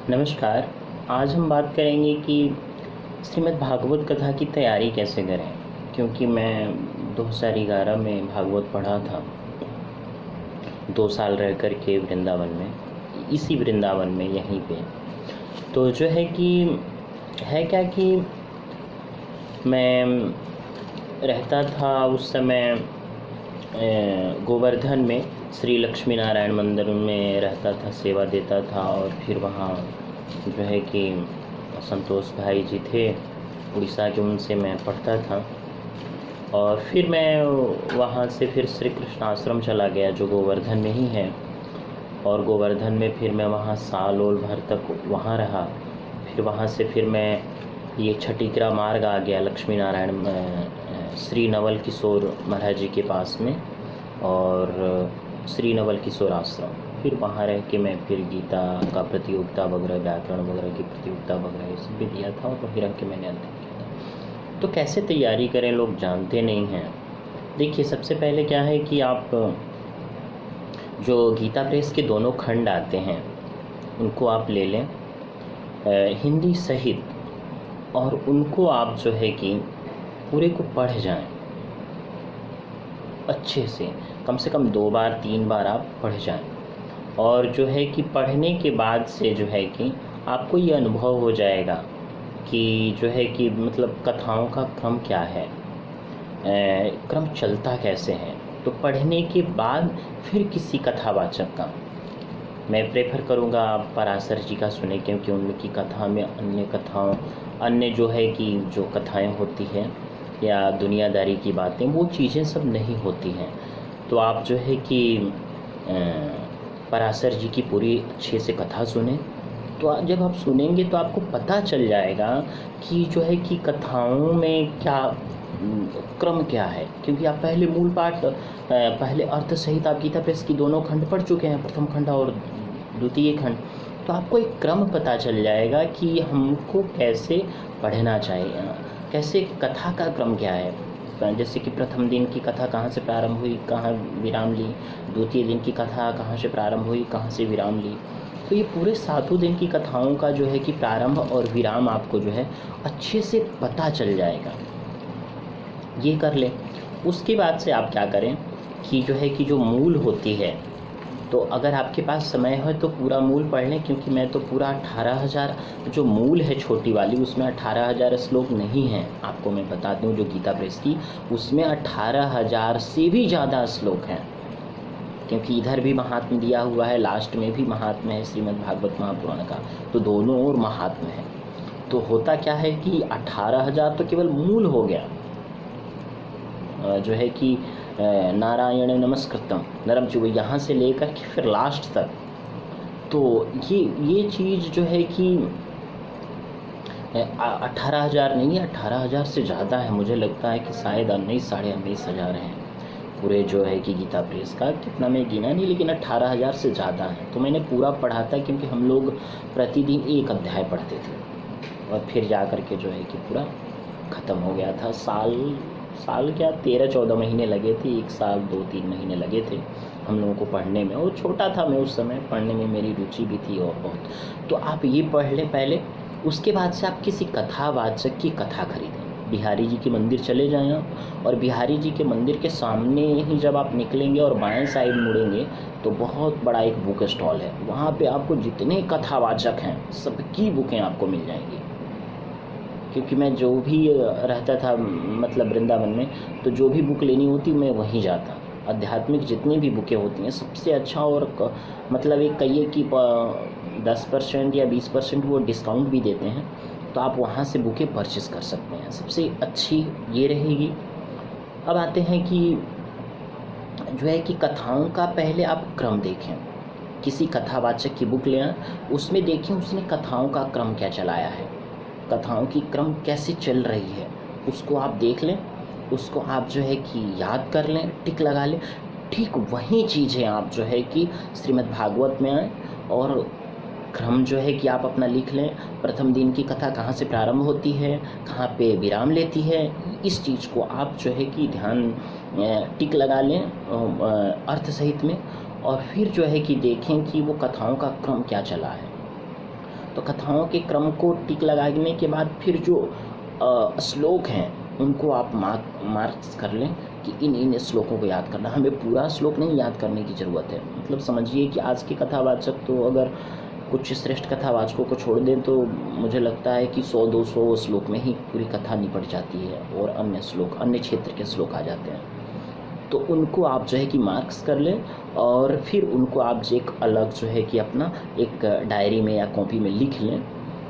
नमस्कार। आज हम बात करेंगे कि श्रीमद् भागवत कथा की तैयारी कैसे करें, क्योंकि मैं 2011 में भागवत पढ़ा था। 2 साल रह कर के वृंदावन में, इसी वृंदावन में यहीं पे। तो जो है कि है क्या कि मैं रहता था उस समय गोवर्धन में, श्री लक्ष्मी नारायण मंदिर में रहता था, सेवा देता था। और फिर वहाँ जो है कि संतोष भाई जी थे उड़ीसा के, उनसे मैं पढ़ता था। और फिर मैं वहाँ से फिर श्री कृष्ण आश्रम चला गया जो गोवर्धन में ही है। और गोवर्धन में फिर मैं वहाँ साल और भर तक वहाँ रहा। फिर वहाँ से फिर मैं ये छठीग्रा मार्ग आ गया लक्ष्मी नारायण श्री नवल किशोर महाराज जी के पास में, और श्री नवल किशोर आश्रम। फिर वहाँ रह के मैं फिर गीता का प्रतियोगिता वगैरह, व्याकरण वगैरह की प्रतियोगिता वगैरह ये सब भी दिया था, और वहीं रह के मैंने अध्ययन किया था। तो कैसे तैयारी करें, लोग जानते नहीं हैं। देखिए, सबसे पहले क्या है कि आप जो गीता प्रेस के दोनों खंड आते हैं उनको आप ले लें, हिंदी सहित, और उनको आप जो है कि पूरे को पढ़ जाएं अच्छे से कम 2 बार 3 बार आप पढ़ जाएं। और जो है कि पढ़ने के बाद से जो है कि आपको ये अनुभव हो जाएगा कि जो है कि मतलब कथाओं का क्रम क्या है, क्रम चलता कैसे है। तो पढ़ने के बाद फिर किसी कथावाचक का मैं प्रेफर करूँगा आप पराशर जी का सुने, क्योंकि उनकी कथा में अन्य जो है कि जो कथाएं होती हैं या दुनियादारी की बातें, वो चीज़ें सब नहीं होती हैं। तो आप जो है कि पराशर जी की पूरी अच्छे से कथा सुने। तो जब आप सुनेंगे तो आपको पता चल जाएगा कि जो है कि कथाओं में क्या क्रम क्या है। क्योंकि आप पहले मूल पाठ, पहले अर्थ सहित आप गीता प्रेस की दोनों खंड पढ़ चुके हैं, प्रथम खंड और द्वितीय खंड। तो आपको एक क्रम पता चल जाएगा कि हमको कैसे पढ़ना चाहिए, कैसे कथा का क्रम क्या है। जैसे कि प्रथम दिन की कथा कहाँ से प्रारंभ हुई, कहाँ विराम ली, द्वितीय दिन की कथा कहाँ से प्रारंभ हुई, कहाँ से विराम ली। तो ये पूरे 7 दिन की कथाओं का जो है कि प्रारंभ और विराम आपको जो है अच्छे से पता चल जाएगा। ये कर लें। उसके बाद से आप क्या करें कि जो है कि जो मूल होती है, तो अगर आपके पास समय है तो पूरा मूल पढ़ लें, क्योंकि मैं तो पूरा 18,000 जो मूल है छोटी वाली, उसमें 18,000 श्लोक नहीं हैं। आपको मैं बता दूं, जो गीता प्रेस की उसमें 18,000 से भी ज़्यादा श्लोक हैं, क्योंकि इधर भी महात्म्य दिया हुआ है, लास्ट में भी महात्म्य है श्रीमद् भागवत महापुराण का, तो दोनों ओर महात्म्य है। तो होता क्या है कि 18,000 तो केवल मूल हो गया, जो है कि नारायण नमस्कृतम नरम चुब, यहाँ से लेकर के फिर लास्ट तक। तो ये चीज़ जो है कि 18,000 नहीं है, 18,000 से ज़्यादा है। मुझे लगता है कि शायद 19 साढ़े 19,000 हैं पूरे जो है कि गीता प्रेस का। कितना मैं गिना नहीं, लेकिन 18,000 से ज़्यादा है। तो मैंने पूरा पढ़ा था, क्योंकि हम लोग प्रतिदिन एक अध्याय पढ़ते थे, और फिर जा कर के जो है कि पूरा ख़त्म हो गया था। साल क्या 13-14 महीने लगे थे, 1 साल 2-3 महीने लगे थे हम लोगों को पढ़ने में। और छोटा था मैं उस समय, पढ़ने में मेरी रुचि भी थी और बहुत। तो आप ये पढ़ लें पहले। उसके बाद से आप किसी कथावाचक की कथा खरीदें। बिहारी जी के मंदिर चले जाएं आप, और बिहारी जी के मंदिर के सामने ही जब आप निकलेंगे और बाएं साइड मुड़ेंगे तो बहुत बड़ा एक बुक स्टॉल है। वहाँ पे आपको जितने कथावाचक हैं सबकी बुकें आपको मिल जाएंगी। क्योंकि मैं जो भी रहता था मतलब वृंदावन में, तो जो भी बुक लेनी होती मैं वहीं जाता। आध्यात्मिक जितनी भी बुकें होती हैं सबसे अच्छा, और मतलब एक कहिए कि 10% या 20% वो डिस्काउंट भी देते हैं, तो आप वहाँ से बुकें परचेस कर सकते हैं। सबसे अच्छी ये रहेगी। अब आते हैं कि जो है कि कथाओं का पहले आप क्रम देखें। किसी कथावाचक की बुक लें, उसमें देखें उसने कथाओं का क्रम क्या चलाया है, कथाओं की क्रम कैसे चल रही है, उसको आप देख लें। उसको आप जो है कि याद कर लें, टिक लगा लें। ठीक वही चीज़ें आप जो है कि श्रीमद् भागवत में आए, और क्रम जो है कि आप अपना लिख लें। प्रथम दिन की कथा कहाँ से प्रारंभ होती है, कहाँ पे विराम लेती है, इस चीज़ को आप जो है कि ध्यान टिक लगा लें अर्थ सहित में। और फिर जो है कि देखें कि वो कथाओं का क्रम क्या चला है। तो कथाओं के क्रम को टिक लगाने के बाद फिर जो श्लोक हैं उनको आप मार्क्स कर लें कि इन श्लोकों को याद करना। हमें पूरा श्लोक नहीं याद करने की ज़रूरत है। मतलब समझिए कि आज के कथावाचक तो अगर कुछ श्रेष्ठ कथावाचकों को छोड़ दें तो मुझे लगता है कि 100-200 श्लोक में ही पूरी कथा निपट जाती है और अन्य श्लोक अन्य क्षेत्र के श्लोक आ जाते हैं। तो उनको आप जो है कि मार्क्स कर लें और फिर उनको आप जो एक अलग जो है कि अपना एक डायरी में या कॉपी में लिख लें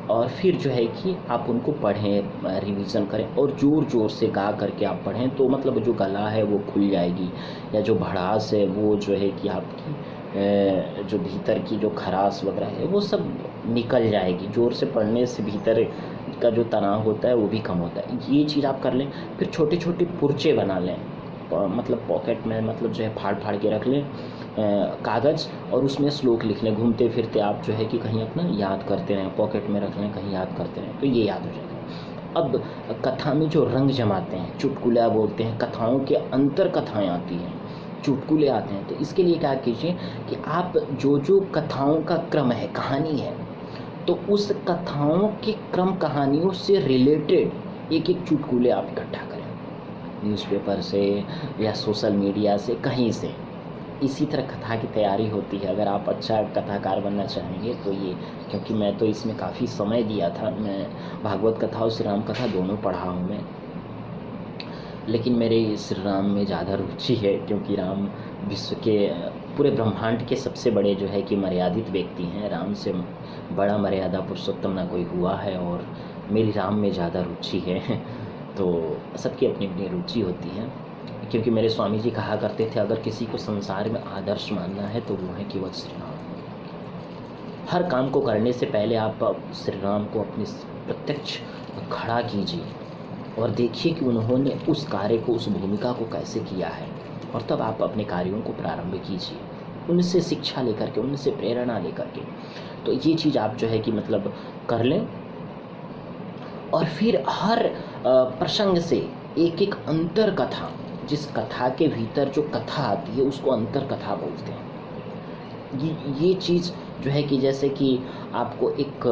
और फिर जो है कि आप उनको पढ़ें, रिवीजन करें और ज़ोर ज़ोर से गा करके आप पढ़ें। तो मतलब जो गला है वो खुल जाएगी या जो भड़ास है वो जो है कि आपकी जो भीतर की जो खराश वगैरह है वो सब निकल जाएगी। ज़ोर से पढ़ने से भीतर का जो तनाव होता है वो भी कम होता है। ये चीज़ आप कर लें। फिर छोटे छोटे पुर्चे बना लें, मतलब पॉकेट में मतलब जो है फाड़ फाड़ के रख लें कागज़ और उसमें श्लोक लिख लें। घूमते फिरते आप जो है कि कहीं अपना याद करते रहें, पॉकेट में रख लें, कहीं याद करते रहें, तो ये याद हो जाएगा। अब कथा में जो रंग जमाते हैं, चुटकुला बोलते हैं, कथाओं के अंतर कथाएँ आती हैं, चुटकुले आते हैं। तो इसके लिए क्या कीजिए कि आप जो जो कथाओं का क्रम है, कहानी है, तो उस कथाओं के क्रम कहानियों से रिलेटेड एक एक चुटकुले आप इकट्ठा करें, न्यूज़पेपर से या सोशल मीडिया से, कहीं से। इसी तरह कथा की तैयारी होती है। अगर आप अच्छा कथाकार बनना चाहेंगे तो ये, क्योंकि मैं तो इसमें काफ़ी समय दिया था, मैं भागवत कथा और श्री राम कथा दोनों पढ़ा हूँ मैं, लेकिन मेरे श्री राम में ज़्यादा रुचि है क्योंकि राम विश्व के पूरे ब्रह्मांड के सबसे बड़े जो है कि मर्यादित व्यक्ति हैं। राम से बड़ा मर्यादा पुरुषोत्तम ना कोई हुआ है और मेरी राम में ज़्यादा रुचि है। तो सबकी अपनी अपनी रुचि होती है, क्योंकि मेरे स्वामी जी कहा करते थे अगर किसी को संसार में आदर्श मानना है तो वो है केवल श्री राम। हर काम को करने से पहले आप श्री राम को अपने प्रत्यक्ष खड़ा कीजिए और देखिए कि उन्होंने उस कार्य को, उस भूमिका को कैसे किया है, और तब आप अपने कार्यों को प्रारंभ कीजिए उनसे शिक्षा लेकर के, उनसे प्रेरणा लेकर के। तो ये चीज़ आप जो है कि मतलब कर लें और फिर हर प्रसंग से एक एक अंतर कथा, जिस कथा के भीतर जो कथा आती है उसको अंतर कथा बोलते हैं। ये चीज़ जो है कि जैसे कि आपको एक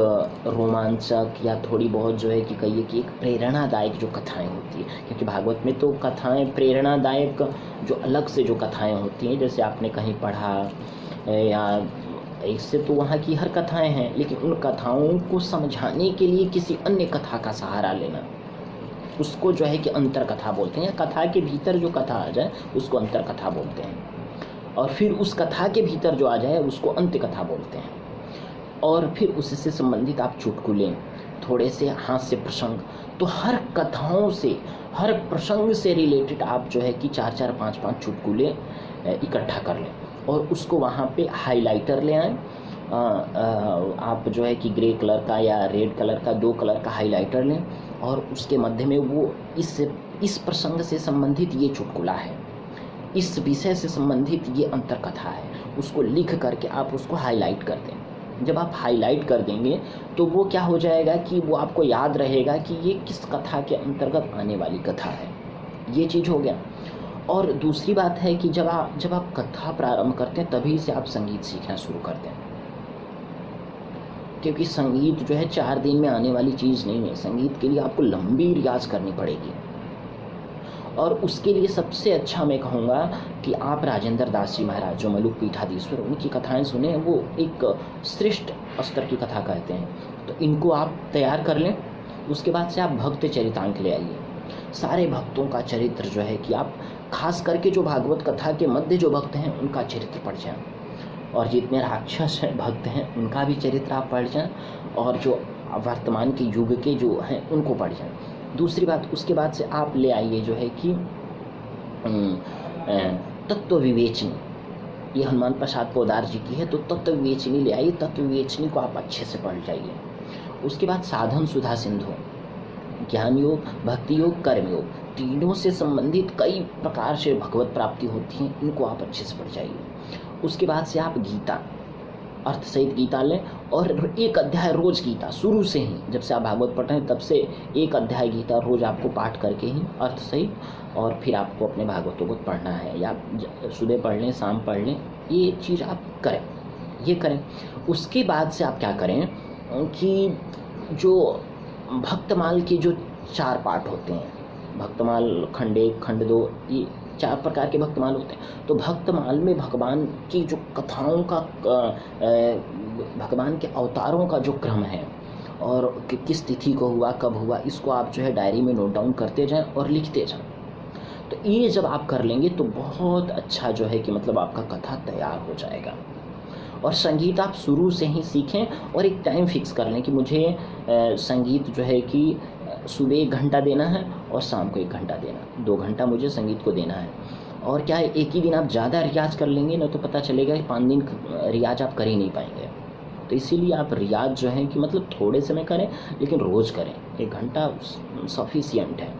रोमांचक या थोड़ी बहुत जो है कि कहिए कि एक प्रेरणादायक जो कथाएं होती है, क्योंकि भागवत में तो कथाएं प्रेरणादायक जो अलग से जो कथाएं होती हैं, जैसे आपने कहीं पढ़ा या इससे तो वहाँ की हर कथाएं हैं, लेकिन उन कथाओं को समझाने के लिए किसी अन्य कथा का सहारा लेना, उसको जो है कि अंतर कथा बोलते हैं। कथा के भीतर जो कथा आ जाए उसको अंतर कथा बोलते हैं, और फिर उस कथा के भीतर जो आ जाए उसको अंत्य कथा बोलते हैं। और फिर उससे संबंधित आप चुटकुले, थोड़े से हास्य प्रसंग, तो हर कथाओं से, हर प्रसंग से रिलेटेड आप जो है कि 4-4, 5-5 चुटकुले इकट्ठा कर लें और उसको वहाँ पे हाइलाइटर ले आएँ। आप जो है कि ग्रे कलर का या रेड कलर का, 2 कलर का हाइलाइटर लें और उसके मध्य में वो इस प्रसंग से संबंधित ये चुटकुला है, इस विषय से संबंधित ये अंतर कथा है, उसको लिख करके आप उसको हाईलाइट कर दें। जब आप हाईलाइट कर देंगे तो वो क्या हो जाएगा कि वो आपको याद रहेगा कि ये किस कथा के अंतर्गत आने वाली कथा है। ये चीज़ हो गया। और दूसरी बात है कि जब आप कथा प्रारंभ करते हैं तभी से आप संगीत सीखना शुरू कर दें, क्योंकि संगीत जो है 4 दिन में आने वाली चीज़ नहीं है। संगीत के लिए आपको लंबी रियाज करनी पड़ेगी, और उसके लिए सबसे अच्छा मैं कहूँगा कि आप राजेंद्र दास जी महाराज जो मलुक पीठाधीश्वर, उनकी कथाएं सुने। वो एक श्रेष्ठ स्तर की कथा कहते हैं, तो इनको आप तैयार कर लें। उसके बाद से आप भक्त चरितांक ले आइए। सारे भक्तों का चरित्र जो है कि आप खास करके जो भागवत कथा के मध्य जो भक्त हैं उनका चरित्र पढ़ जाएं, और जितने राक्षस भक्त हैं उनका भी चरित्र आप पढ़ जाएं, और जो वर्तमान के युग के जो हैं उनको पढ़ जाएं। दूसरी बात, उसके बाद से आप ले आइए जो है कि तत्व विवेचनी, ये हनुमान प्रसाद पोदार जी की है, तो तत्व विवेचनी ले आइए। तत्व विवेचनी को आप अच्छे से पढ़ जाइए। उसके बाद साधन सुधा सिंधु, ज्ञान योग, भक्ति योग, कर्म योग, तीनों से संबंधित कई प्रकार से भगवत प्राप्ति होती हैं, इनको आप अच्छे से पढ़ जाइए। उसके बाद से आप गीता, अर्थ सहित गीता लें और 1 अध्याय रोज गीता, शुरू से ही जब से आप भागवत पढ़ रहे हैं तब से 1 अध्याय गीता रोज आपको पाठ करके ही अर्थ सहित, और फिर आपको अपने भागवतों को पढ़ना है, या सुबह पढ़ लें, शाम पढ़ लें, ये चीज़ आप करें, ये करें। उसके बाद से आप क्या करें कि जो भक्तमाल के जो 4 पार्ट होते हैं, भक्तमाल खंड 1, खंड 2, ये 4 प्रकार के भक्तमाल होते हैं। तो भक्तमाल में भगवान की जो कथाओं का भगवान के अवतारों का जो क्रम है और किस तिथि को हुआ, कब हुआ, इसको आप जो है डायरी में नोट डाउन करते जाएं और लिखते जाएं। तो ये जब आप कर लेंगे तो बहुत अच्छा जो है कि मतलब आपका कथा तैयार हो जाएगा। और संगीत आप शुरू से ही सीखें और एक टाइम फिक्स कर लें कि मुझे संगीत जो है कि सुबह 1 घंटा देना है और शाम को 1 घंटा देना है, 2 घंटा मुझे संगीत को देना है। और क्या है, एक ही दिन आप ज़्यादा रियाज़ कर लेंगे ना तो पता चलेगा कि 5 दिन रियाज़ आप कर ही नहीं पाएंगे। तो इसीलिए आप रियाज़ जो है कि मतलब थोड़े समय करें लेकिन रोज़ करें, 1 घंटा सफिशिएंट है।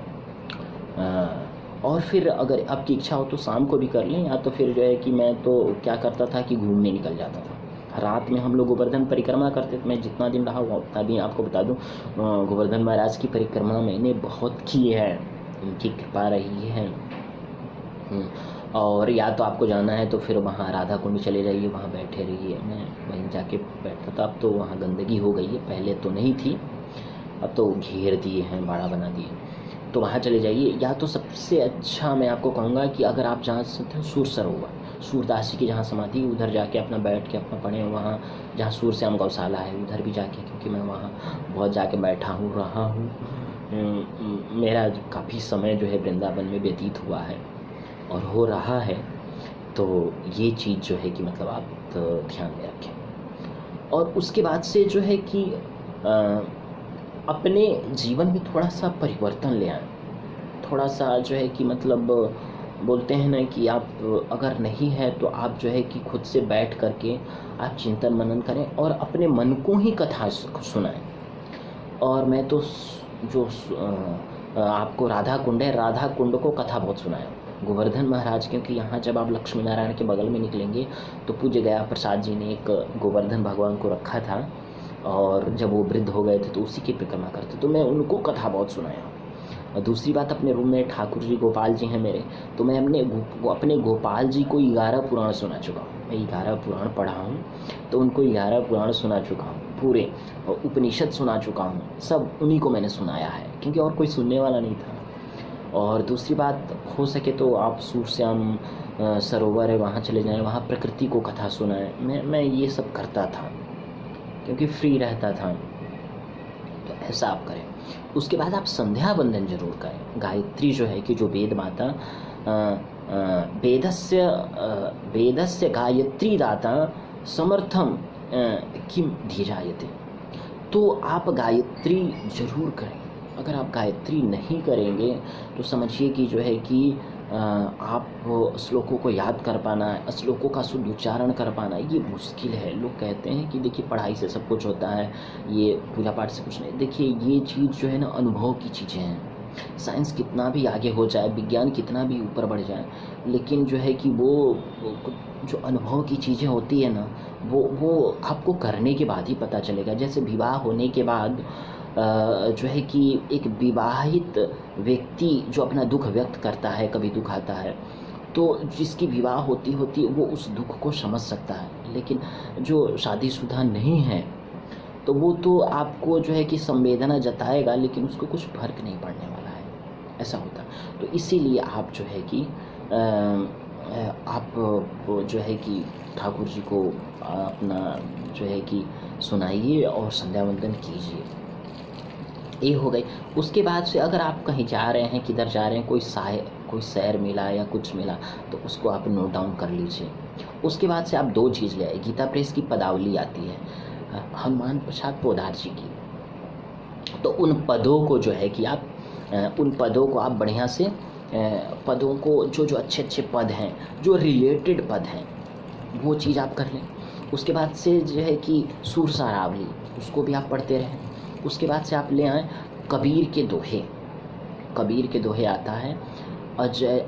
और फिर अगर आपकी इच्छा हो तो शाम को भी कर लें, या तो फिर जो है कि मैं तो क्या करता था कि घूमने निकल जाता था। रात में हम लोग गोवर्धन परिक्रमा करते थे। मैं जितना दिन रहा हुआ उतना दिन आपको बता दूं, गोवर्धन महाराज की परिक्रमा मैंने बहुत की है, उनकी कृपा रही है। और या तो आपको जाना है तो फिर वहाँ राधा कुंड चले जाइए, वहाँ बैठे रहिए। मैं वहीं जाके बैठता था। अब तो वहाँ गंदगी हो गई है, पहले तो नहीं थी, अब तो घेर दिए हैं, बाड़ा बना दिए। तो वहाँ चले जाइए। या तो सबसे अच्छा मैं आपको कहूँगा कि अगर आप जा सकते हो सूर सरोवर, सूरदास जी की जहाँ समाधि, उधर जाके अपना बैठ के अपना पढ़ें। वहाँ जहाँ सूरश्याम गौशाला है उधर भी जाके, क्योंकि मैं वहाँ बहुत जाके बैठा हूँ, रहा हूँ। मेरा काफ़ी समय जो है वृंदावन में व्यतीत हुआ है और हो रहा है। तो ये चीज़ जो है कि मतलब आप ध्यान में रखें। और उसके बाद से जो है कि अपने जीवन में थोड़ा सा परिवर्तन ले आएं। थोड़ा सा जो है कि मतलब बोलते हैं ना कि आप अगर नहीं है तो आप जो है कि खुद से बैठ करके आप चिंतन मनन करें और अपने मन को ही कथा सुनाएं। और मैं तो जो आपको राधा कुंड है, राधा कुंड को कथा बहुत सुनाया, गोवर्धन महाराज, क्योंकि यहाँ जब आप लक्ष्मी नारायण के बगल में निकलेंगे तो पूज्य गया प्रसाद जी ने एक गोवर्धन भगवान को रखा था, और जब वो वृद्ध हो गए थे तो उसी की परिक्रमा करते, तो मैं उनको कथा बहुत सुनाया। और दूसरी बात, अपने रूम में ठाकुर जी गोपाल जी हैं मेरे, तो मैं अपने गोपाल जी को 11 पुराण सुना चुका हूँ। मैं 11 पुराण पढ़ा हूँ, तो उनको 11 पुराण सुना चुका हूँ पूरे, और उपनिषद सुना चुका हूँ, सब उन्हीं को मैंने सुनाया है, क्योंकि और कोई सुनने वाला नहीं था। और दूसरी बात, हो सके तो आप सूरश्याम सरोवर है वहाँ चले जाएं, वहाँ प्रकृति को कथा सुनाएं। मैं ये सब करता था क्योंकि फ्री रहता था, तो ऐसा आप करें। उसके बाद आप संध्या वंदन जरूर करें। गायत्री जो है कि जो वेद माता वेदस्य गायत्री दाता समर्थम किम धीरायते, तो आप गायत्री जरूर करें। अगर आप गायत्री नहीं करेंगे तो समझिए कि जो है कि आप श्लोकों को याद कर पाना, श्लोकों का शुद्ध उच्चारण कर पाना ये मुश्किल है। लोग कहते हैं कि देखिए पढ़ाई से सब कुछ होता है, ये पूजा पाठ से कुछ नहीं। देखिए ये चीज़ जो है ना अनुभव की चीज़ें हैं। साइंस कितना भी आगे हो जाए, विज्ञान कितना भी ऊपर बढ़ जाए, लेकिन जो है कि वो जो अनुभव की चीज़ें होती है ना, वो आपको करने के बाद ही पता चलेगा। जैसे विवाह होने के बाद जो है कि एक विवाहित व्यक्ति जो अपना दुख व्यक्त करता है, कभी दुख आता है तो जिसकी विवाह होती वो उस दुख को समझ सकता है, लेकिन जो शादीशुदा नहीं है तो वो तो आपको जो है कि संवेदना जताएगा, लेकिन उसको कुछ फर्क नहीं पड़ने वाला है, ऐसा होता है। तो इसीलिए आप जो है कि आप जो है कि ठाकुर जी को अपना जो है कि सुनाइए और संध्या वंदन कीजिए। ये हो गई। उसके बाद से अगर आप कहीं जा रहे हैं, किधर जा रहे हैं, कोई सैर मिला या कुछ मिला तो उसको आप नोट डाउन कर लीजिए। उसके बाद से आप 2 चीज़ ले आए। गीता प्रेस की पदावली आती है हनुमान प्रसाद पोदार जी की, तो उन पदों को जो है कि आप उन पदों को आप बढ़िया से पदों को जो अच्छे अच्छे पद हैं, जो रिलेटेड पद हैं, वो चीज़ आप कर लें। उसके बाद से जो है कि सूर सारावली, उसको भी आप पढ़ते रहें। उसके बाद से आप ले आएँ कबीर के दोहे। कबीर के दोहे आता है अजय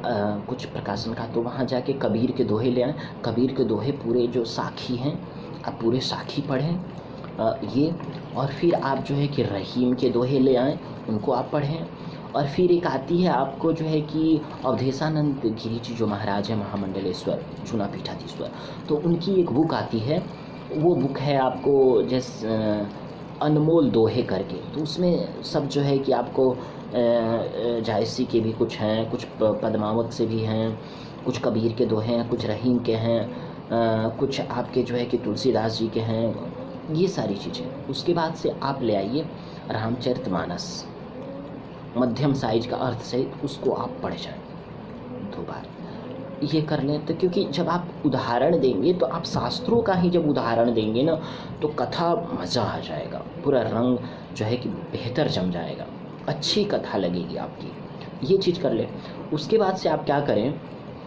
कुछ प्रकाशन का, तो वहाँ जाके कबीर के दोहे ले आएँ। कबीर के दोहे पूरे जो साखी हैं आप पूरे साखी पढ़ें ये। और फिर आप जो है कि रहीम के दोहे ले आएँ, उनको आप पढ़ें। और फिर एक आती है आपको जो है कि अवधेशानंद गिरी जी जो महाराज है महामंडलेश्वर जूना पीठाधीश्वर, तो उनकी एक बुक आती है। वो बुक है आपको जैसे अनमोल दोहे करके, तो उसमें सब जो है कि आपको जायसी के भी कुछ हैं, कुछ पद्मावत से भी हैं, कुछ कबीर के दोहे हैं, कुछ रहीम के हैं, कुछ आपके जो है कि तुलसीदास जी के हैं, ये सारी चीज़ें। उसके बाद से आप ले आइए रामचरितमानस, मध्यम साइज का अर्थ सहित, उसको आप पढ़ जाएं 2 बार, ये कर लें। तो क्योंकि जब आप उदाहरण देंगे, तो आप शास्त्रों का ही जब उदाहरण देंगे ना, तो कथा मज़ा आ जाएगा, पूरा रंग जो है कि बेहतर जम जाएगा, अच्छी कथा लगेगी आपकी, ये चीज़ कर लें। उसके बाद से आप क्या करें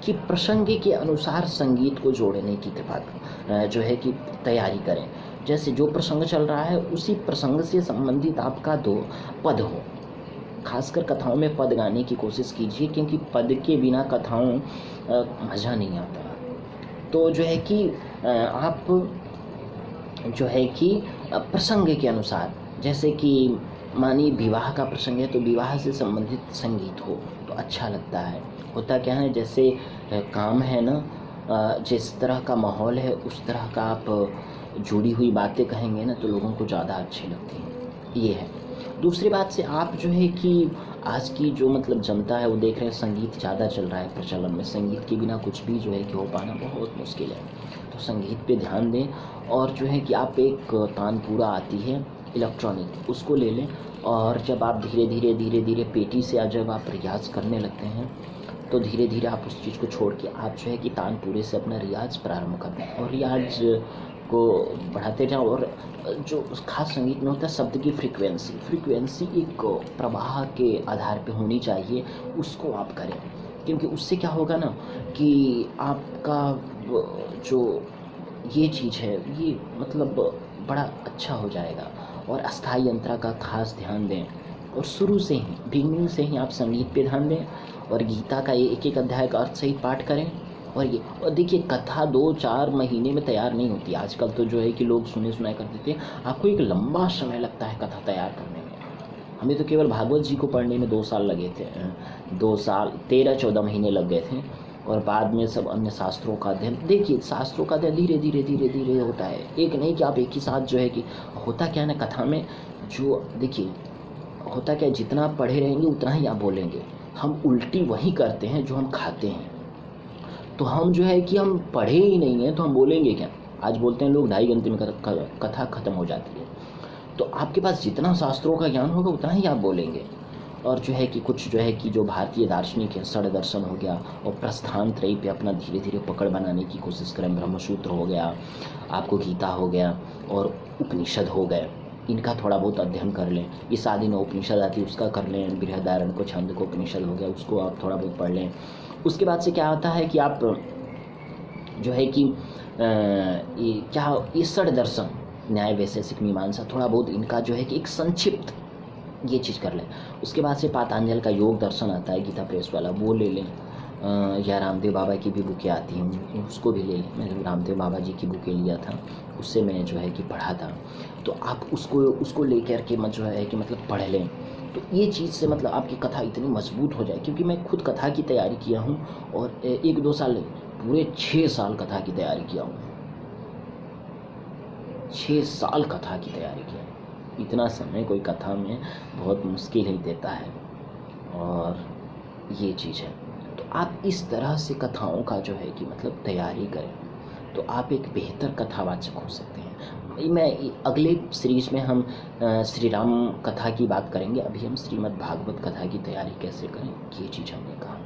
कि प्रसंग के अनुसार संगीत को जोड़ने की कृपा जो है कि तैयारी करें। जैसे जो प्रसंग चल रहा है, उसी प्रसंग से संबंधित आपका 2 पद हो। खासकर कथाओं में पद गाने की कोशिश कीजिए, क्योंकि पद के बिना कथाओं मज़ा नहीं आता। तो जो है कि आप जो है कि प्रसंग के अनुसार, जैसे कि मानिए विवाह का प्रसंग है, तो विवाह से संबंधित संगीत हो तो अच्छा लगता है। होता क्या है, जैसे काम है ना, जिस तरह का माहौल है उस तरह का आप जुड़ी हुई बातें कहेंगे ना, तो लोगों को ज़्यादा अच्छी लगती हैं, ये है। दूसरी बात से आप जो है कि आज की जो मतलब जनता है, वो देख रहे हैं संगीत ज़्यादा चल रहा है प्रचलन में, संगीत के बिना कुछ भी जो है कि हो पाना बहुत मुश्किल है। तो संगीत पे ध्यान दें, और जो है कि आप एक तानपुरा आती है इलेक्ट्रॉनिक, उसको ले लें, और जब आप धीरे धीरे पेटी से जब आप रियाज करने लगते हैं, तो धीरे धीरे आप उस चीज़ को छोड़ के आप जो है कि तानपुरे से अपना रियाज प्रारंभ कर दें, और रियाज को बढ़ाते जाओ। और जो खास संगीत में होता है, शब्द की फ्रीक्वेंसी एक प्रवाह के आधार पे होनी चाहिए, उसको आप करें। क्योंकि उससे क्या होगा ना कि आपका जो ये चीज़ है, ये मतलब बड़ा अच्छा हो जाएगा। और अस्थाई यंत्रा का खास ध्यान दें, और शुरू से ही बिगिनिंग से ही आप संगीत पे ध्यान दें, और गीता का एक एक अध्याय का अर्थ सहित पाठ करें। और देखिए, कथा 2-4 महीने में तैयार नहीं होती। आजकल तो जो है कि लोग सुने सुनाए कर देते हैं, आपको एक लंबा समय लगता है कथा तैयार करने में। हमें तो केवल भागवत जी को पढ़ने में 2 साल लगे थे, 2 साल 13-14 महीने लग गए थे। और बाद में सब अन्य शास्त्रों का अध्ययन, देखिए शास्त्रों का अध्ययन धीरे धीरे होता है, एक नहीं कि आप एक ही साथ जो है कि होता क्या है ना कथा में, जो देखिए होता क्या है, जितना आप पढ़े रहेंगे उतना ही आप बोलेंगे। हम उल्टी वही करते हैं जो हम खाते हैं। तो हम जो है कि हम पढ़े ही नहीं हैं, तो हम बोलेंगे क्या। आज बोलते हैं लोग 2.5 घंटे में कथा ख़त्म हो जाती है। तो आपके पास जितना शास्त्रों का ज्ञान होगा उतना ही आप बोलेंगे। और जो है कि कुछ जो है कि जो भारतीय दार्शनिक है, षड दर्शन हो गया, और प्रस्थान त्रयी पे अपना धीरे धीरे पकड़ बनाने की कोशिश करें। ब्रह्मसूत्र हो गया, आपको गीता हो गया, और उपनिषद हो गए, इनका थोड़ा बहुत अध्ययन कर लें। इस आदि में उपनिषद आती है, उसका कर लें। बृहदारण्यक को छंद को उपनिषद हो गया, उसको आप थोड़ा बहुत पढ़ लें। उसके बाद से क्या होता है कि आप जो है कि ये षड दर्शन, न्याय वैशेषिक मीमांसा, थोड़ा बहुत इनका जो है कि एक संक्षिप्त ये चीज़ कर लें। उसके बाद से पातंजल का योग दर्शन आता है, गीता प्रेस वाला, वो ले लें। या रामदेव बाबा की भी बुकें आती हैं, उसको भी ले लें। मैंने रामदेव बाबा जी की बुकें लिया था, उससे मैं जो है कि पढ़ा था। तो आप उसको ले कर के जो है कि मतलब पढ़ लें। तो ये चीज़ से मतलब आपकी कथा इतनी मजबूत हो जाए। क्योंकि मैं खुद कथा की तैयारी किया हूँ, और 1-2 साल नहीं, पूरे 6 साल कथा की तैयारी किया हूँ। 6 साल कथा की तैयारी किया। इतना समय कोई कथा में बहुत मुश्किल ही देता है, और ये चीज़ है। तो आप इस तरह से कथाओं का जो है कि मतलब तैयारी करें, तो आप एक बेहतर कथावाचक हो सकते हैं। मैं अगले सीरीज में हम श्री राम कथा की बात करेंगे। अभी हम श्रीमद् भागवत कथा की तैयारी कैसे करें, ये चीज़ हमने कहा।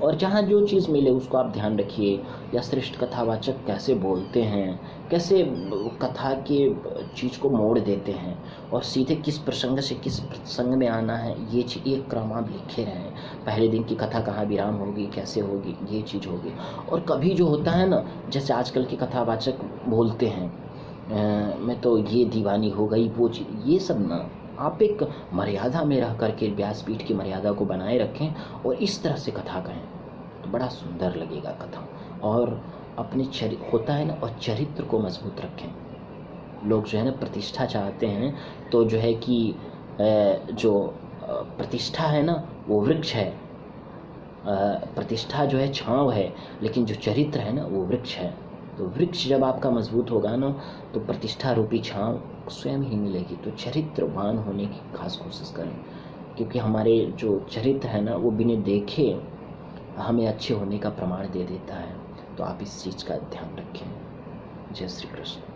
और जहाँ जो चीज़ मिले उसको आप ध्यान रखिए। या श्रेष्ठ कथावाचक कैसे बोलते हैं, कैसे कथा के चीज़ को मोड़ देते हैं, और सीधे किस प्रसंग से किस प्रसंग में आना है, ये चीज़ एक क्रम आप लिखे रहें। पहले दिन की कथा कहाँ विराम होगी, कैसे होगी, ये चीज़ होगी। और कभी जो होता है ना, जैसे आजकल के कथावाचक बोलते हैं, मैं तो ये दीवानी हो गई, वो चीज़, ये सब ना, आप एक मर्यादा में रह करके व्यासपीठ की मर्यादा को बनाए रखें, और इस तरह से कथा कहें, तो बड़ा सुंदर लगेगा कथा। और अपने होता है ना, और चरित्र को मजबूत रखें। लोग जो है ना प्रतिष्ठा चाहते हैं, तो जो है कि जो प्रतिष्ठा है ना वो वृक्ष है, प्रतिष्ठा जो है छांव है, लेकिन जो चरित्र है ना वो वृक्ष है। तो वृक्ष जब आपका मजबूत होगा ना, तो प्रतिष्ठा रूपी छांव स्वयं ही मिलेगी। तो चरित्रवान होने की खास कोशिश करें, क्योंकि हमारे जो चरित्र है ना, वो बिना देखे हमें अच्छे होने का प्रमाण दे देता है। तो आप इस चीज़ का ध्यान रखें। जय श्री कृष्ण।